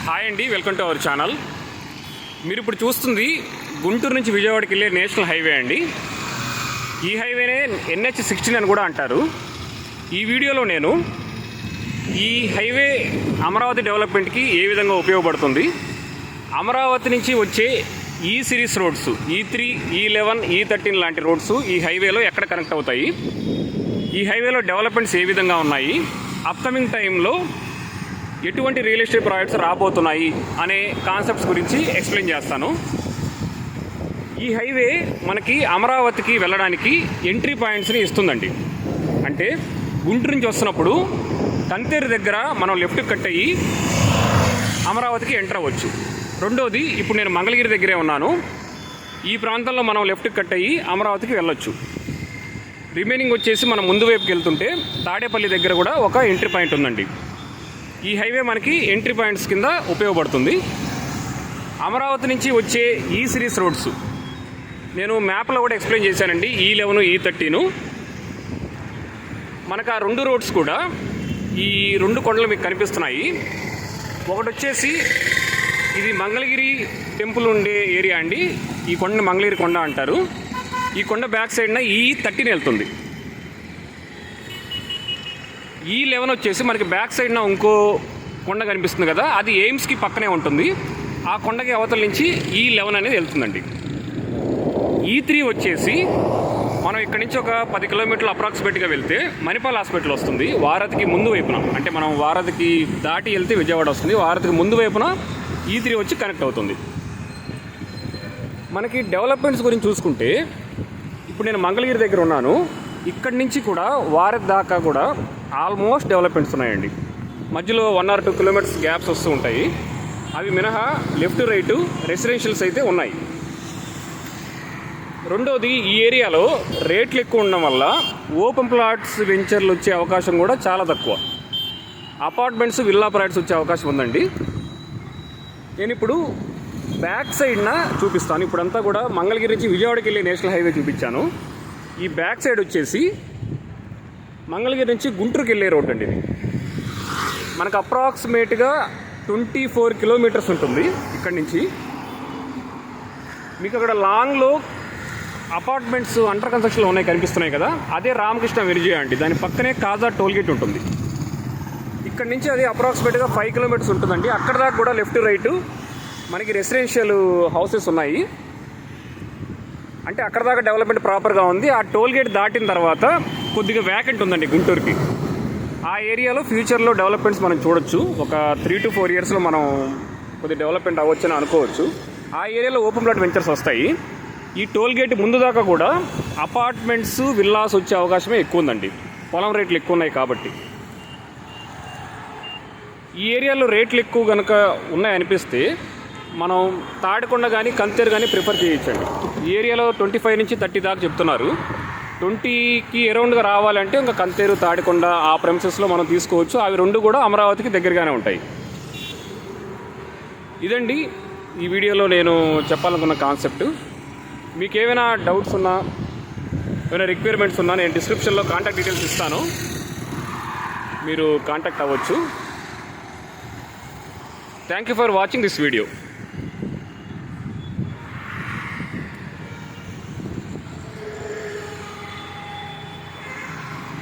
Hi అండి, welcome to our channel. మీరు ఇప్పుడు చూస్తుంది గుంటూరు నుంచి విజయవాడకి వెళ్ళే నేషనల్ హైవే అండి. ఈ హైవేనే NH16 అని కూడా అంటారు. ఈ వీడియోలో నేను ఈ హైవే అమరావతి డెవలప్మెంట్కి ఏ విధంగా ఉపయోగపడుతుంది, అమరావతి నుంచి వచ్చే ఈ series roads E3, E11, E13 లాంటి రోడ్స్ ఈ హైవేలో ఎక్కడ కనెక్ట్ అవుతాయి, ఈ హైవేలో డెవలప్మెంట్స్ ఏ విధంగా ఉన్నాయి, అప్కమింగ్ టైంలో ఎటువంటి రియల్ ఎస్టేట్ ప్రాజెక్ట్స్ రాబోతున్నాయి అనే కాన్సెప్ట్స్ గురించి ఎక్స్ప్లెయిన్ చేస్తాను. ఈ హైవే మనకి అమరావతికి వెళ్ళడానికి ఎంట్రీ పాయింట్స్ని ఇస్తుందండి. అంటే గుంటూరు నుంచి వస్తున్నప్పుడు కంతేరు దగ్గర మనం లెఫ్ట్ కట్ అయ్యి అమరావతికి ఎంటర్ అవ్వచ్చు. రెండోది, ఇప్పుడు నేను మంగళగిరి దగ్గరే ఉన్నాను. ఈ ప్రాంతంలో మనం లెఫ్ట్ కట్ అయ్యి అమరావతికి వెళ్ళొచ్చు. రిమైనింగ్ వచ్చేసి మనం ముందు వైపుకి వెళ్తుంటే తాడేపల్లి దగ్గర కూడా ఒక ఎంట్రీ పాయింట్ ఉందండి. ఈ హైవే మనకి ఎంట్రీ పాయింట్స్ కింద ఉపయోగపడుతుంది. అమరావతి నుంచి వచ్చే ఈ సిరీస్ రోడ్స్ నేను మ్యాప్లో కూడా ఎక్స్ప్లెయిన్ చేశానండి. E11, E13 మనకు ఆ రెండు రోడ్స్ కూడా ఈ రెండు కొండలు మీకు కనిపిస్తున్నాయి. ఒకటి వచ్చేసి ఇది మంగళగిరి టెంపుల్ ఉండే ఏరియా అండి. ఈ కొండని మంగళగిరి కొండ అంటారు. ఈ కొండ బ్యాక్ సైడ్న E13 వెళ్తుంది. E11 వచ్చేసి మనకి బ్యాక్ సైడ్న ఇంకో కొండ కనిపిస్తుంది కదా, అది ఎయిమ్స్కి పక్కనే ఉంటుంది. ఆ కొండకి అవతల నుంచి E11 అనేది వెళ్తుందండి. E3 వచ్చేసి మనం ఇక్కడ నుంచి ఒక 10 కిలోమీటర్లు అప్రాక్సిమేట్గా వెళ్తే మణిపాల్ హాస్పిటల్ వస్తుంది. వారధికి ముందు వైపున, అంటే మనం వారధికి దాటి వెళ్తే విజయవాడ వస్తుంది. వారధికి ముందు వైపున E3 వచ్చి కనెక్ట్ అవుతుంది. మనకి డెవలప్మెంట్స్ గురించి చూసుకుంటే ఇప్పుడు నేను మంగళగిరి దగ్గర ఉన్నాను. ఇక్కడి నుంచి కూడా వారధి దాకా కూడా ఆల్మోస్ట్ డెవలప్మెంట్స్ ఉన్నాయండి. మధ్యలో 1 or 2 కిలోమీటర్స్ గ్యాప్స్ వస్తూ ఉంటాయి. అవి మినహా లెఫ్ట్ రైటు రెసిడెన్షియల్స్ అయితే ఉన్నాయి. రెండోది, ఈ ఏరియాలో రేట్లు ఎక్కువ ఉండడం వల్ల ఓపెన్ ప్లాట్స్ వెంచర్లు వచ్చే అవకాశం కూడా చాలా తక్కువ. అపార్ట్మెంట్స్, విల్లా ప్రాజెక్ట్స్ వచ్చే అవకాశం ఉందండి. నేను ఇప్పుడు బ్యాక్ సైడ్న చూపిస్తాను. ఇప్పుడంతా కూడా మంగళగిరి నుంచి విజయవాడకి వెళ్ళే నేషనల్ హైవే చూపించాను. ఈ బ్యాక్ సైడ్ వచ్చేసి మంగళగిరి నుంచి గుంటూరుకి వెళ్ళే రోడ్ అండి. ఇది మనకు అప్రాక్సిమేట్గా 24 కిలోమీటర్స్ ఉంటుంది. ఇక్కడి నుంచి మీకు అక్కడ లాంగ్లో అపార్ట్మెంట్స్ అండర్ కన్స్ట్రక్షన్లో ఉన్నాయి, కనిపిస్తున్నాయి కదా, అదే రామకృష్ణ విరిజయ అండి. దాని పక్కనే కాజా టోల్గేట్ ఉంటుంది. ఇక్కడి నుంచి అది అప్రాక్సిమేట్గా 5 కిలోమీటర్స్ ఉంటుందండి. అక్కడ దాకా కూడా లెఫ్ట్ రైటు మనకి రెసిడెన్షియల్ హౌసెస్ ఉన్నాయి. అంటే అక్కడ దాకా డెవలప్మెంట్ ప్రాపర్గా ఉంది. ఆ టోల్గేట్ దాటిన తర్వాత కొద్దిగా వ్యాకెంట్ ఉందండి గుంటూరుకి. ఆ ఏరియాలో ఫ్యూచర్లో డెవలప్మెంట్స్ మనం చూడొచ్చు. ఒక 3 to 4 ఇయర్స్లో మనం కొద్దిగా డెవలప్మెంట్ అవ్వచ్చు అని అనుకోవచ్చు. ఆ ఏరియాలో ఓపెన్ ప్లాట్ వెంచర్స్ వస్తాయి. ఈ టోల్గేట్ ముందు దాకా కూడా అపార్ట్మెంట్స్, విల్లాస్ వచ్చే అవకాశమే ఎక్కువ ఉందండి. పొలం రేట్లు ఎక్కువ ఉన్నాయి కాబట్టి. ఈ ఏరియాలో రేట్లు ఎక్కువ కనుక ఉన్నాయనిపిస్తే మనం తాడికొండ కానీ కంతేరు కానీ ప్రిఫర్ చేయొచ్చండి. ఈ ఏరియాలో 25 నుంచి 30 దాకా చెప్తున్నారు. 20కి అరౌండ్గా రావాలంటే ఇంకా కంతేరు, తాడికొండ ఆ ప్రెమిసెస్లో మనం తీసుకోవచ్చు. అవి రెండు కూడా అమరావతికి దగ్గరగానే ఉంటాయి. ఇదండి ఈ వీడియోలో నేను చెప్పాలనుకున్న కాన్సెప్ట్. మీకు ఏమైనా డౌట్స్ ఉన్నా, ఏమైనా రిక్వైర్మెంట్స్ ఉన్నా నేను డిస్క్రిప్షన్లో కాంటాక్ట్ డీటెయిల్స్ ఇస్తాను, మీరు కాంటాక్ట్ అవ్వచ్చు. Thank you for watching this video.